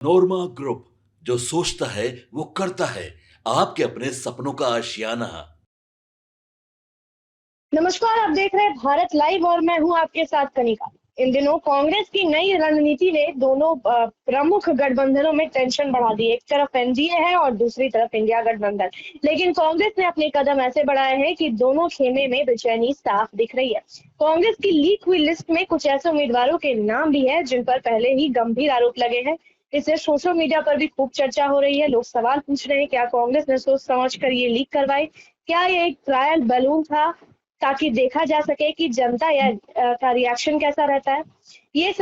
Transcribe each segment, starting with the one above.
नोरमा group, जो सोचता है वो करता है। आपके अपने सपनों का आशियाना। नमस्कार, आप देख रहे हैं भारत लाइव और मैं हूं आपके साथ कनिका। इन दिनों कांग्रेस की नई रणनीति ने दोनों प्रमुख गठबंधनों में टेंशन बढ़ा दी। एक तरफ एनडीए है और दूसरी तरफ इंडिया गठबंधन। लेकिन कांग्रेस ने अपने कदम ऐसे बढ़ाए हैं कि दोनों खेमे में बेचैनी साफ दिख रही है। कांग्रेस की लीक हुई लिस्ट में कुछ ऐसे उम्मीदवारों के नाम भी है जिन पर पहले ही गंभीर आरोप लगे हैं। इससे सोशल मीडिया पर भी खूब चर्चा हो रही है। लोग सवाल पूछ रहे हैं, क्या कांग्रेस ने सोच समझ कर ये लीक करवाई? क्या ये एक ट्रायल बैलून था ताकि देखा जा सके कि जनता का रिएक्शन कैसा रहता है? ये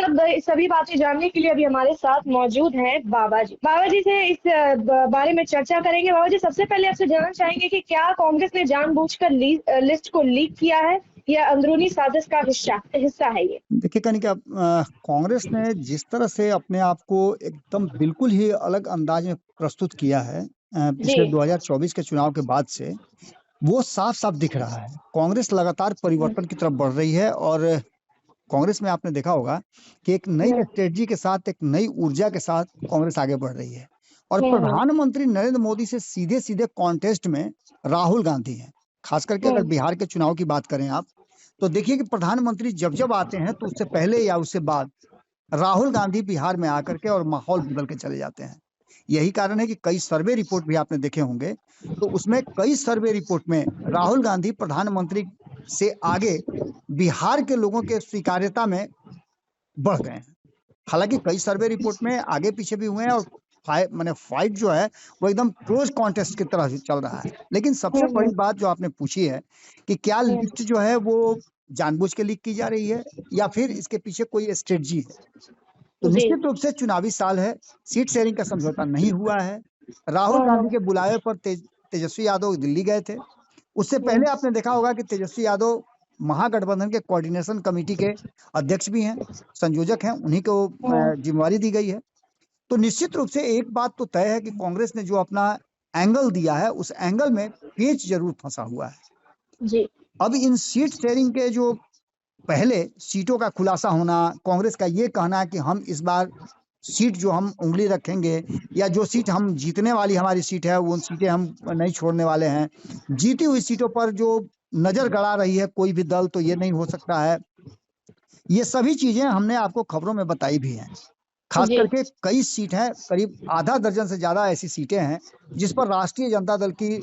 सभी बातें जानने के लिए अभी हमारे साथ मौजूद हैं बाबा जी। बाबा जी से इस बारे में चर्चा करेंगे। बाबा जी, सबसे पहले आपसे जानना चाहेंगे कि क्या कांग्रेस ने जानबूझकर लिस्ट को लीक किया है या अंदरूनी साजिश का हिस्सा है ये? देखिए कनिका, कांग्रेस ने जिस तरह से अपने आप को एकदम बिल्कुल ही अलग अंदाज में प्रस्तुत किया है जी। पिछले 2024 के चुनाव के बाद से, वो साफ साफ दिख रहा है। कांग्रेस लगातार परिवर्तन की तरफ बढ़ रही है और कांग्रेस में आपने देखा होगा कि एक नई स्ट्रेटजी के साथ, एक नई ऊर्जा के साथ कांग्रेस आगे बढ़ रही है। और प्रधानमंत्री नरेंद्र मोदी से सीधे सीधे कॉन्टेस्ट में राहुल गांधी हैं। खास करके अगर बिहार के चुनाव की बात करें आप, तो देखिए कि प्रधानमंत्री जब जब आते हैं तो उससे पहले या उससे बाद राहुल गांधी बिहार में आकर के और माहौल बदल के चले जाते हैं। यही कारण है कि कई सर्वे रिपोर्ट भी आपने देखे होंगे, तो उसमें कई सर्वे रिपोर्ट में राहुल गांधी प्रधानमंत्री से आगे बिहार के लोगों के स्वीकार्यता में बढ़ गए हैं। हालांकि कई सर्वे रिपोर्ट में आगे पीछे भी हुए हैं और फाइट जो है वो एकदम क्लोज कॉन्टेस्ट की तरह से चल रहा है। लेकिन सबसे बड़ी बात जो आपने पूछी है कि क्या लिस्ट जो है वो जानबूझ के लीक की जा रही है या फिर इसके पीछे कोई स्ट्रेटजी है, तो जी। निश्चित रूप से चुनावी साल है, सीट शेयरिंग का समझौता नहीं हुआ है। राहुल गांधी के बुलावे पर तेजस्वी यादव दिल्ली गए थे। उससे पहले आपने देखा होगा कि तेजस्वी यादव महागठबंधन के कोऑर्डिनेशन कमेटी के अध्यक्ष भी हैं, संयोजक हैं, उन्हीं को जिम्मेवारी दी गई है। तो निश्चित रूप से एक बात तो तय है कि कांग्रेस ने जो अपना एंगल दिया है उस एंगल में पेच जरूर फंसा हुआ है। जी। अब इन सीट शेयरिंग के जो पहले सीटों का खुलासा होना, कांग्रेस का ये कहना कि हम इस बार सीट जो हम उंगली रखेंगे या जो सीट हम जीतने वाली हमारी सीट है वो सीटें हम नहीं छोड़ने वाले हैं, जीती हुई सीटों पर जो नजर गड़ा रही है कोई भी दल, तो ये नहीं हो सकता है। ये सभी चीजें हमने आपको खबरों में बताई भी हैं। खास जी। करके कई सीट है, करीब आधा दर्जन से ज्यादा ऐसी सीटें हैं जिस पर राष्ट्रीय जनता दल की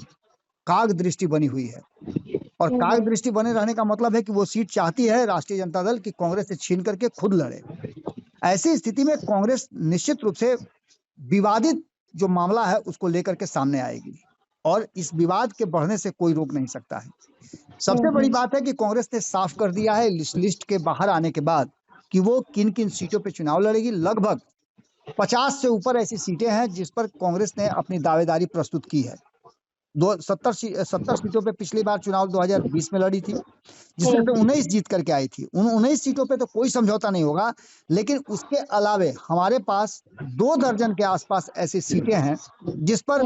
काग दृष्टि बनी हुई है। और काग दृष्टि बने रहने का मतलब है कि वो सीट चाहती है राष्ट्रीय जनता दल की कांग्रेस से छीन करके खुद लड़े। ऐसी स्थिति में कांग्रेस निश्चित रूप से विवादित जो मामला है उसको लेकर के सामने आएगी और इस विवाद के बढ़ने से कोई रोक नहीं सकता है। सबसे बड़ी बात है कि कांग्रेस ने साफ कर दिया है लिस्ट के बाहर आने के बाद कि वो किन किन सीटों पे चुनाव लड़ेगी। लगभग 50 से ऊपर ऐसी सीटें हैं जिस पर कांग्रेस ने अपनी दावेदारी प्रस्तुत की है। 70 सीटों पे पिछली बार चुनाव 2020 में लड़ी थी, जिसमें से 19 जीत करके आई थी। उन 19 सीटों पे तो कोई समझौता नहीं होगा, लेकिन उसके अलावे हमारे पास 2 दर्जन के आसपास ऐसी सीटें हैं जिस पर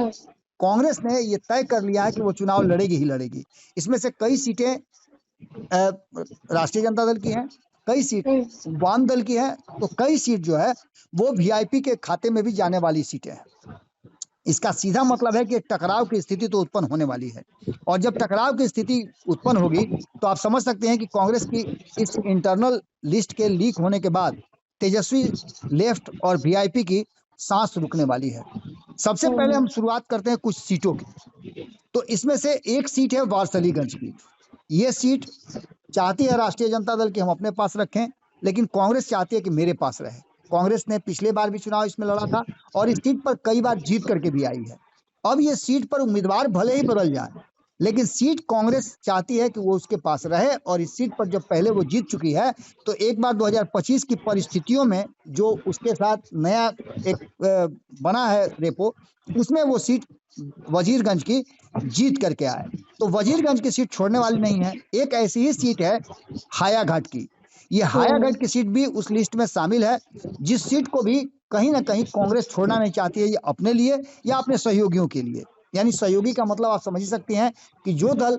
कांग्रेस ने ये तय कर लिया है कि वो चुनाव लड़ेगी ही लड़ेगी। इसमें से कई सीटें राष्ट्रीय जनता दल की हैं, कई सीट वाम दल की है, तो कई सीट जो है वो वीआईपी के खाते में भी जाने वाली सीटें हैं। इसका सीधा मतलब है कि एक टकराव की स्थिति तो उत्पन्न होने वाली है और जब टकराव की स्थिति उत्पन्न होगी तो आप समझ सकते हैं कि कांग्रेस की इस इंटरनल लिस्ट के लीक होने के बाद तेजस्वी लेफ्ट और वीआईपी की सांस रुकने वाली है। सबसे पहले हम शुरुआत करते हैं कुछ सीटों की। तो इसमें से एक सीट है वारसलीगंज की। ये सीट चाहती है राष्ट्रीय जनता दल की हम अपने पास रखें, लेकिन कांग्रेस चाहती है कि मेरे पास रहे। कांग्रेस ने पिछले बार भी चुनाव इसमें लड़ा था और इस सीट पर कई बार जीत करके भी आई है। अब ये सीट पर उम्मीदवार भले ही बदल जाए, लेकिन सीट कांग्रेस चाहती है कि वो उसके पास रहे और इस सीट पर जब पहले वो जीत चुकी है तो एक बार 2025 की परिस्थितियों में जो उसके साथ नया एक बना है रेपो, उसमें वो सीट वजीरगंज की जीत करके आए। तो वजीरगंज की सीट छोड़ने वाली नहीं है। एक ऐसी ही सीट है हायाघाट की। ये हायाघाट की सीट भी उस लिस्ट में शामिल है, जिस सीट को भी कहीं ना कहीं कांग्रेस छोड़ना नहीं चाहती है, ये अपने लिए या अपने सहयोगियों के लिए। यानी सहयोगी का मतलब आप समझ सकते हैं कि जो दल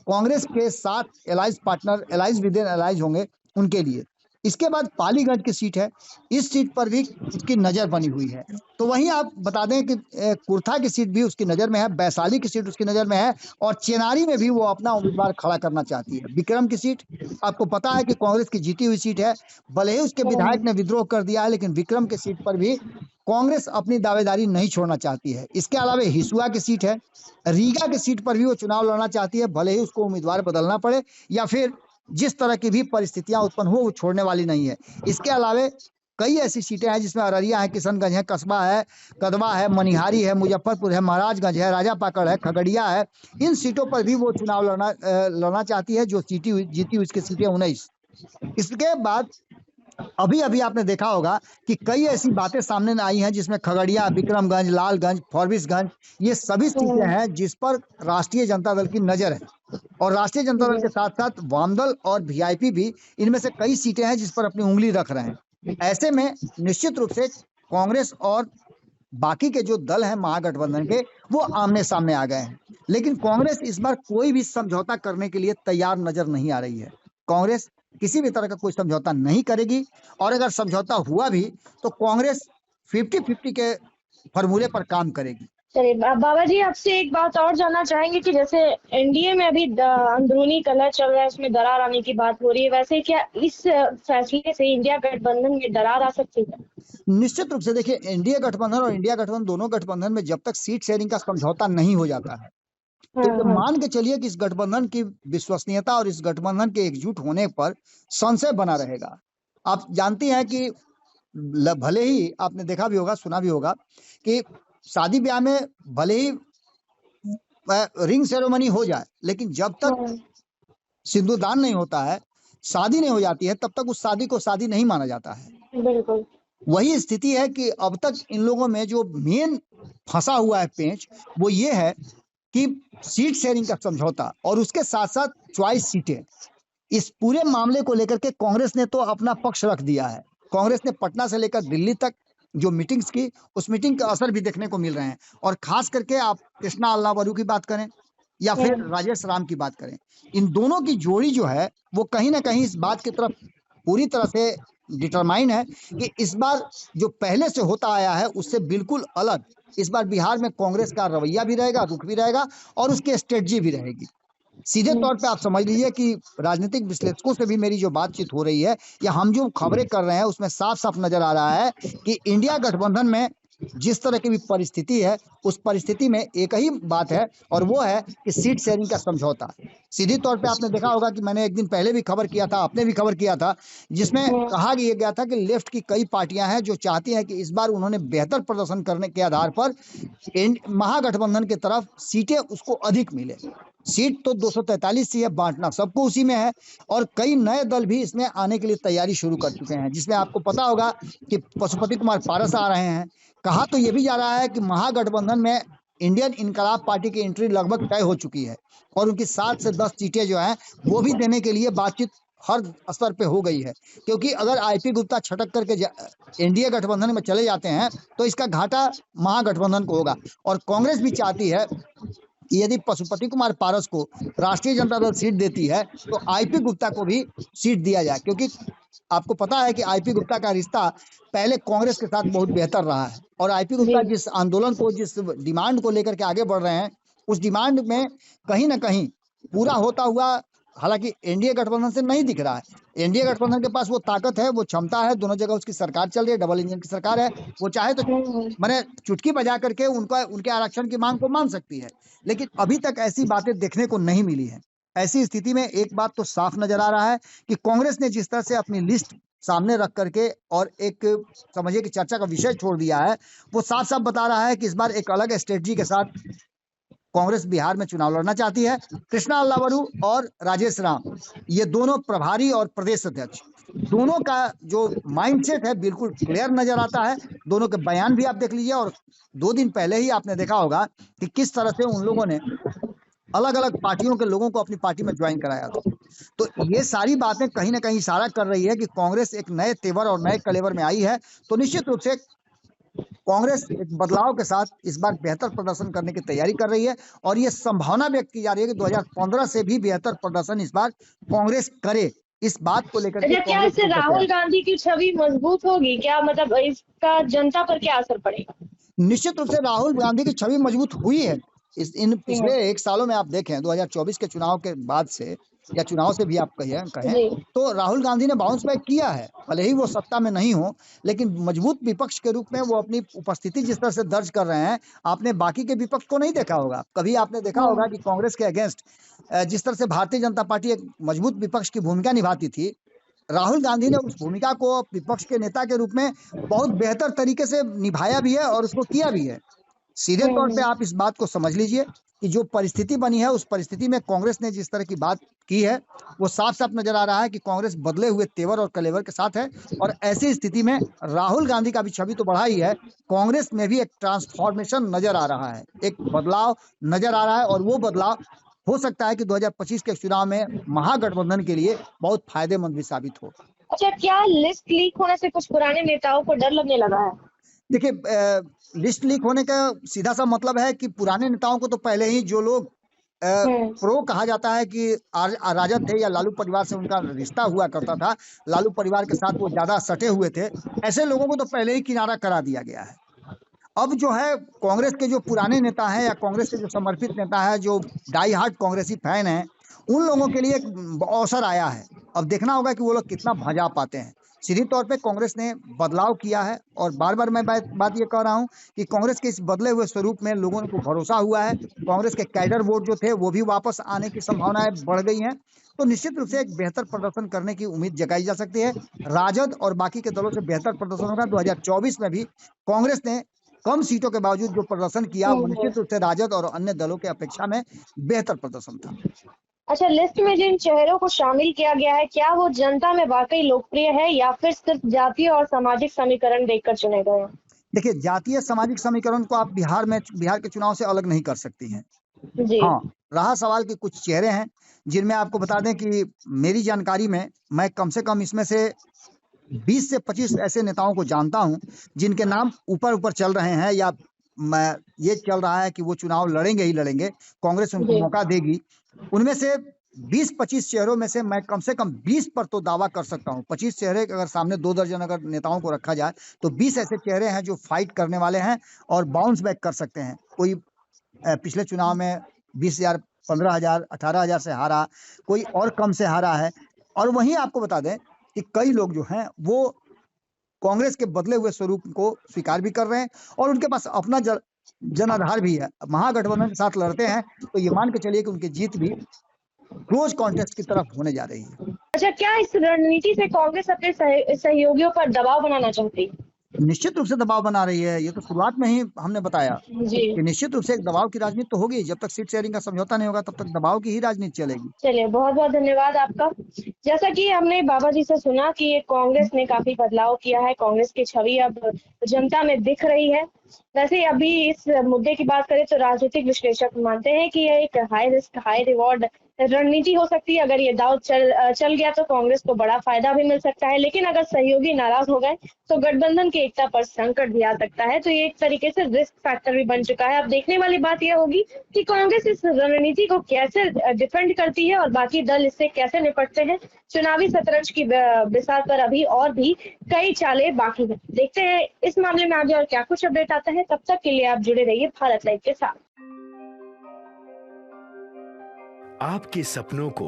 कांग्रेस के साथ allies partner, allies with in allies होंगे, उनके लिए। इसके बाद पालीगंज की सीट है, इस सीट पर भी उसकी नजर बनी हुई है। तो वहीं आप बता दें कि कुर्था की सीट भी उसकी नजर में है, वैशाली की सीट उसकी नजर में है, और चेनारी में भी वो अपना उम्मीदवार खड़ा करना चाहती है। विक्रम की सीट आपको पता है कि कांग्रेस की जीती हुई सीट है, भले ही उसके विधायक ने विद्रोह कर दिया है, लेकिन विक्रम की सीट पर भी कांग्रेस अपनी दावेदारी नहीं छोड़ना चाहती है। इसके अलावा हिसुआ की सीट है, रीगा की सीट पर भी वो चुनाव लड़ना चाहती है, भले ही उसको उम्मीदवार बदलना पड़े या फिर जिस तरह की भी परिस्थितियां उत्पन्न हो वो छोड़ने वाली नहीं है। इसके अलावा कई ऐसी सीटें हैं जिसमें अररिया है, किशनगंज है, कस्बा है, कदवा है, मनिहारी है, मुजफ्फरपुर है, महाराजगंज है, राजापाकड़ है, खगड़िया है। इन सीटों पर भी वो चुनाव लड़ना चाहती है, जो जीती हुई इसकी सीटें 19। इसके बाद अभी अभी आपने देखा होगा कि कई ऐसी बातें सामने आई हैं जिसमें खगड़िया, विक्रमगंज, लालगंज, फॉरबिसगंज, ये सभी सीटें हैं जिस पर राष्ट्रीय जनता दल की नजर है। और राष्ट्रीय जनता दल के साथ साथ वामदल और वीआईपी भी इनमें से कई सीटें हैं जिस पर अपनी उंगली रख रहे हैं। ऐसे में निश्चित रूप से कांग्रेस और बाकी के जो दल हैं महागठबंधन के, वो आमने सामने आ गए हैं। लेकिन कांग्रेस इस बार कोई भी समझौता करने के लिए तैयार नजर नहीं आ रही है। कांग्रेस किसी भी तरह का कोई समझौता नहीं करेगी, और अगर समझौता हुआ भी तो कांग्रेस 50-50 के फॉर्मूले पर काम करेगी। चलिए बाबा जी, आपसे एक बात और जानना चाहेंगे कि जैसे एनडीए में अभी अंदरूनी कलह चल रहा है, उसमें दरार आने की बात हो रही है, वैसे क्या इस फैसले से इंडिया गठबंधन में दरार आ सकती है? निश्चित रूप से देखिए, एनडीए गठबंधन और इंडिया गठबंधन, दोनों गठबंधन में जब तक सीट शेयरिंग का समझौता नहीं हो जाता है, तो ये मान के चलिए कि इस गठबंधन की विश्वसनीयता और इस गठबंधन के एकजुट होने पर संशय बना रहेगा। आप जानती हैं कि भले ही आपने देखा भी होगा, सुना भी होगा कि शादी ब्याह में भले ही रिंग सेरेमनी हो जाए, लेकिन जब तक सिंदूरदान नहीं होता है, शादी नहीं हो जाती है, तब तक उस शादी को शादी नहीं माना जाता है। बिल्कुल वही स्थिति है कि अब तक इन लोगों में जो मेन फंसा हुआ है पेंच, वो ये है कि सीट शेयरिंग का समझौता और उसके साथ साथ चॉइस सीटें। इस पूरे मामले को लेकर के कांग्रेस ने तो अपना पक्ष रख दिया है। कांग्रेस ने पटना से लेकर दिल्ली तक जो मीटिंग्स की, उस मीटिंग का असर भी देखने को मिल रहे हैं। और खास करके आप कृष्णा अल्लावरू की बात करें या फिर राजेश राम की बात करें, इन दोनों की जोड़ी जो है वो कहीं ना कहीं इस बात की तरफ पूरी तरह से डिटरमाइन है कि इस बार जो पहले से होता आया है उससे बिल्कुल अलग इस बार बिहार में कांग्रेस का रवैया भी रहेगा, रुख भी रहेगा, और उसकी स्ट्रेटजी भी रहेगी। सीधे तौर पे आप समझ लीजिए कि राजनीतिक विश्लेषकों से भी मेरी जो बातचीत हो रही है या हम जो खबरें कर रहे हैं, उसमें साफ साफ नजर आ रहा है कि इंडिया गठबंधन में जिस तरह की भी परिस्थिति है, उस परिस्थिति में एक ही बात है, और वो है कि सीट शेयरिंग का समझौता। सीधी तौर पे आपने देखा होगा कि मैंने एक दिन पहले भी खबर किया था, आपने भी खबर किया था, जिसमें कहा गया था कि लेफ्ट की कई पार्टियां हैं जो चाहती हैं कि इस बार उन्होंने बेहतर प्रदर्शन करने के आधार पर महागठबंधन की तरफ सीटें उसको अधिक मिले। सीट तो 243 सी है, बांटना सबको उसी में है, और कई नए दल भी इसमें आने के लिए तैयारी शुरू कर चुके हैं, जिसमें आपको पता होगा कि पशुपति कुमार पारस आ रहे हैं। कहा तो ये भी जा रहा है कि महागठबंधन में इंडियन इनकलाब पार्टी की एंट्री लगभग तय हो चुकी है, और उनकी 7 से 10 सीटें जो हैं वो भी देने के लिए बातचीत हर स्तर पे हो गई है। क्योंकि अगर आईपी गुप्ता छटक करके एनडीए गठबंधन में चले जाते हैं तो इसका घाटा महागठबंधन को होगा। और कांग्रेस भी चाहती है कि यदि पशुपति कुमार पारस को राष्ट्रीय जनता दल सीट देती है तो आईपी गुप्ता को भी सीट दिया जाए, क्योंकि आपको पता है कि आईपी गुप्ता का रिश्ता पहले कांग्रेस के साथ बहुत बेहतर रहा है, और आईपी गुप्ता जिस आंदोलन को, जिस डिमांड को लेकर के आगे बढ़ रहे हैं, उस डिमांड में कहीं ना कहीं पूरा होता हुआ हालांकि एनडीए गठबंधन से नहीं दिख रहा है। एनडीए गठबंधन के पास वो ताकत है, वो क्षमता है, दोनों जगह उसकी सरकार चल रही है, डबल इंजन की सरकार है, वो चाहे तो मैंने चुटकी बजा करके उनके आरक्षण की मांग को मान सकती है। लेकिन अभी तक ऐसी बातें देखने को नहीं मिली है। ऐसी स्थिति में एक बात तो साफ नजर आ रहा है कि कांग्रेस ने जिस तरह से अपनी लिस्ट सामने रख करके और एक समझिए कि चर्चा का विषय छोड़ दिया है, वो साफ साफ बता रहा है कि इस बार एक अलग स्ट्रेटजी के साथ कांग्रेस बिहार में चुनाव लड़ना चाहती है। कृष्णा अल्लावरू और राजेश राम, ये दोनों प्रभारी और प्रदेश अध्यक्ष, दोनों का जो माइंडसेट है बिल्कुल क्लियर नजर आता है। दोनों के बयान भी आप देख लीजिए, और 2 दिन पहले ही आपने देखा होगा कि किस तरह से उन लोगों ने अलग अलग पार्टियों के लोगों को अपनी पार्टी में ज्वाइन कराया था। तो ये सारी बातें कहीं ना कहीं इशारा कर रही है कि कांग्रेस एक नए तेवर और नए कलेवर में आई है। तो निश्चित रूप से कांग्रेस एक बदलाव के साथ इस बार बेहतर प्रदर्शन करने की तैयारी कर रही है, और ये संभावना व्यक्त की जा रही है कि 2015 से भी बेहतर प्रदर्शन इस बार कांग्रेस करे। इस बात को लेकर के अच्छा, क्या कांग्रेस इससे को कहते राहुल हैं। गांधी की छवि मजबूत होगी क्या? मतलब इसका जनता पर क्या असर पड़ेगा? निश्चित रूप से राहुल गांधी की छवि मजबूत हुई है। इन पिछले हम्म, 1 सालों में आप देखें 2024 के चुनाव के बाद से, या चुनाव से भी आप कहें कहें जी। तो राहुल गांधी ने बाउंस बैक किया है। भले ही वो सत्ता में नहीं हो, लेकिन मजबूत विपक्ष के रूप में वो अपनी उपस्थिति जिस तरह से दर्ज कर रहे हैं, आपने बाकी के विपक्ष को नहीं देखा होगा। कभी आपने देखा होगा कि कांग्रेस के अगेंस्ट जिस तरह से भारतीय जनता पार्टी एक मजबूत विपक्ष की भूमिका निभाती थी, राहुल गांधी ने उस भूमिका को विपक्ष के नेता के रूप में बहुत बेहतर तरीके से निभाया भी है और उसको किया भी है। सीधे तौर पे आप इस बात को समझ लीजिए कि जो परिस्थिति बनी है, उस परिस्थिति में कांग्रेस ने जिस तरह की बात की है, वो साफ साफ नजर आ रहा है कि कांग्रेस बदले हुए तेवर और कलेवर के साथ है। और ऐसी स्थिति में राहुल गांधी का भी छवि तो बढ़ा ही है, कांग्रेस में भी एक ट्रांसफॉर्मेशन नजर आ रहा है, एक बदलाव नजर आ रहा है। और वो बदलाव हो सकता है कि 2025 के चुनाव में महागठबंधन के लिए बहुत फायदेमंद भी साबित हो। अच्छा, क्या लिस्ट लीक होने से कुछ पुराने नेताओं को डर लगने लगा है? देखिए, लिस्ट लीक होने का सीधा सा मतलब है कि पुराने नेताओं को तो पहले ही जो लोग प्रो कहा जाता है कि राजद थे या लालू परिवार से उनका रिश्ता हुआ करता था, लालू परिवार के साथ वो ज्यादा सटे हुए थे, ऐसे लोगों को तो पहले ही किनारा करा दिया गया है। अब जो है कांग्रेस के जो पुराने नेता हैं या कांग्रेस के जो समर्पित नेता है, जो डाई हार्ट कांग्रेसी फैन हैं, उन लोगों के लिए एक अवसर आया है। अब देखना होगा कि वो लोग कितना भजा पाते हैं। सीधी तौर पे कांग्रेस ने बदलाव किया है और बार बार मैं बात ये कह रहा हूं कि कांग्रेस के इस बदले हुए स्वरूप में लोगों को भरोसा हुआ है। कांग्रेस के कैडर वोट जो थे वो भी वापस आने की संभावनाएं बढ़ गई हैं। तो निश्चित रूप से एक बेहतर प्रदर्शन करने की उम्मीद जगाई जा सकती है। राजद और बाकी के दलों से बेहतर प्रदर्शन होगा। 2024 में भी कांग्रेस ने कम सीटों के बावजूद जो प्रदर्शन किया, वो निश्चित रूप से राजद और अन्य दलों के अपेक्षा में बेहतर प्रदर्शन था। अच्छा, लिस्ट में जिन चेहरों को शामिल किया गया है, क्या वो जनता में वाकई लोकप्रिय है या फिर सिर्फ जातीय और सामाजिक समीकरण देखकर चुने गए हैं? देखिए, जातीय सामाजिक समीकरण को आप बिहार के चुनाव से अलग नहीं कर सकती हैं। जी। हाँ, रहा सवाल कि कुछ चेहरे हैं जिनमें आपको बता दें कि मेरी जानकारी में मैं कम से कम इसमें से 20 से 25 ऐसे नेताओं को जानता हूं जिनके नाम ऊपर ऊपर चल रहे हैं, या ये चल रहा है कि वो चुनाव लड़ेंगे ही लड़ेंगे, कांग्रेस उनको जी। मौका देगी। उनमें से 20-25 चेहरों में से मैं कम से कम 20 पर तो दावा कर सकता हूं। 25 चेहरे अगर सामने 2 दर्जन अगर नेताओं को रखा जाए तो 20 ऐसे चेहरे हैं जो फाइट करने वाले हैं और बाउंस बैक कर सकते हैं। कोई पिछले चुनाव में 20,000, 15,000, 18,000 से हारा, कोई और कम से हारा है। और वहीं आपको बता दें कि कई लोग जो हैं वो कांग्रेस के बदले हुए स्वरूप को स्वीकार भी कर रहे हैं और उनके पास अपना जनाधार भी है। महागठबंधन के साथ लड़ते हैं तो ये मान के चलिए कि उनकी जीत भी क्लोज कॉन्टेस्ट की तरफ होने जा रही है। अच्छा, क्या इस रणनीति से कांग्रेस अपने सहयोगियों पर दबाव बनाना चाहती है? निश्चित रूप से दबाव बना रही है। ये तो शुरुआत में ही हमने बताया जी। कि निश्चित रूप से एक दबाव की राजनीति तो होगी। जब तक सीट शेयरिंग का समझौता नहीं होगा तब तक दबाव की ही राजनीति चलेगी। चलिए, बहुत बहुत धन्यवाद आपका। जैसा कि हमने बाबा जी से सुना कि कांग्रेस ने काफी बदलाव किया है, कांग्रेस की छवि अब जनता में दिख रही है। वैसे अभी इस मुद्दे की बात करें तो राजनीतिक विश्लेषक मानते हैं कि यह एक हाई रिस्क हाई रिवॉर्ड रणनीति हो सकती है। अगर ये दाव चल गया तो कांग्रेस को बड़ा फायदा भी मिल सकता है, लेकिन अगर सहयोगी नाराज हो गए तो गठबंधन की एकता पर संकट भी आ सकता है। तो ये एक तरीके से रिस्क फैक्टर भी बन चुका है। अब देखने वाली बात यह होगी कि कांग्रेस इस रणनीति को कैसे डिफेंड करती है और बाकी दल इससे कैसे निपटते हैं। चुनावी शतरंज की बिसात पर अभी और भी कई चालें बाकी हैं। देखते हैं इस मामले में आगे और क्या कुछ अपडेट आता है। तब तक के लिए आप जुड़े रहिए भारत लाइव के साथ। आपके सपनों को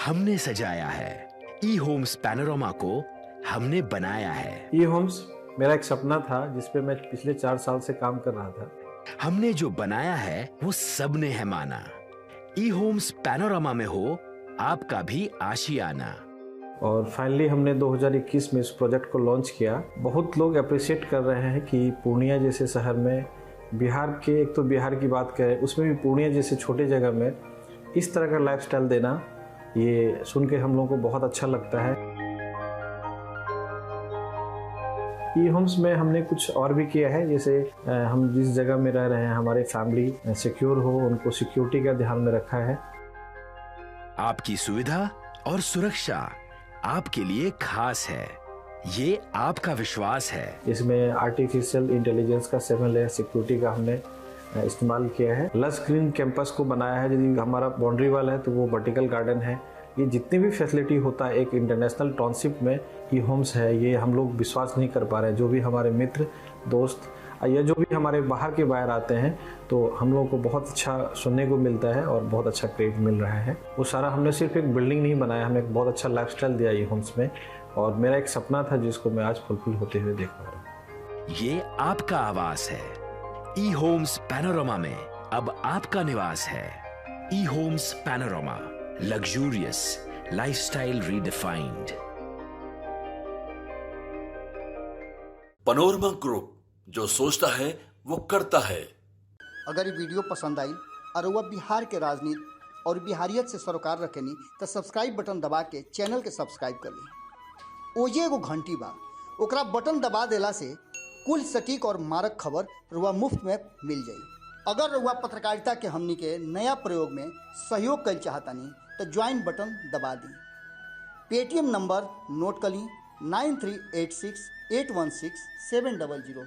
हमने सजाया है, ई होम्स पैनोरामा को हमने बनाया है। ई होम्स मेरा एक सपना था जिस पे मैं पिछले 4 साल से काम कर रहा था। हमने जो बनाया है वो सबने है माना। ई होम्स पैनोरामा में हो आपका भी आशियाना। और फाइनली हमने 2021 में इस प्रोजेक्ट को लॉन्च किया। बहुत लोग अप्रिशिएट कर रहे हैं कि पूर्णिया जैसे शहर में, बिहार के, एक तो बिहार की बात करें उसमें भी पूर्णिया जैसे छोटे जगह में इस तरह का लाइफस्टाइल देना, ये सुन के हम लोगों को बहुत अच्छा लगता है। ई होम्स में हमने कुछ और भी किया है, जैसे हम जिस जगह में रह रहे हैं हमारी फैमिली सिक्योर हो, उनको सिक्योरिटी का ध्यान में रखा है। आपकी सुविधा और सुरक्षा आपके लिए खास है, ये आपका विश्वास है। इसमें आर्टिफिशियल इंटेलिजेंस का 7 लेयर सिक्योरिटी का हमने इस्तेमाल किया है। लस ग्रीन कैंपस को बनाया है। यदि हमारा बाउंड्री वाल है तो वो वर्टिकल गार्डन है, ये जितनी भी फैसिलिटी होता है एक इंटरनेशनल टाउनशिप में ई होम्स है, ये हम लोग विश्वास नहीं कर पा रहे हैं। जो भी हमारे मित्र दोस्त या जो भी हमारे बाहर के बाहर आते हैं तो हम लोगों को बहुत अच्छा सुनने को मिलता है और बहुत अच्छा क्रेडिट मिल रहा है। वो सारा हमने सिर्फ एक बिल्डिंग नहीं बनाया, हमें एक बहुत अच्छा लाइफस्टाइल दिया ई होम्स में, और मेरा एक सपना था जिसको मैं आज फुलफिल होते हुए देख पा रहा हूँ। ये आपका आवास है। ई होम्स पैनोरमा में अब आपका निवास है। E homes Panorama, luxurious lifestyle redefined. Panorama group, जो सोचता है वो करता है। अगर ये वीडियो पसंद आई और वह बिहार के राजनीति और बिहारियत से सरोकार रखेनी तो सब्सक्राइब बटन दबा के चैनल के सब्सक्राइब कर ली। ओजे एगो घंटी बा, ओकरा बटन दबा देला से कुल सटीक और मारक खबर रुआ मुफ्त में मिल जाई। अगर रुआ पत्रकारिता के हमनी के नया प्रयोग में सहयोग कर चाहतानी तो ज्वाइन बटन दबा दी। पेटीएम नंबर नोट कर ली 9386816700।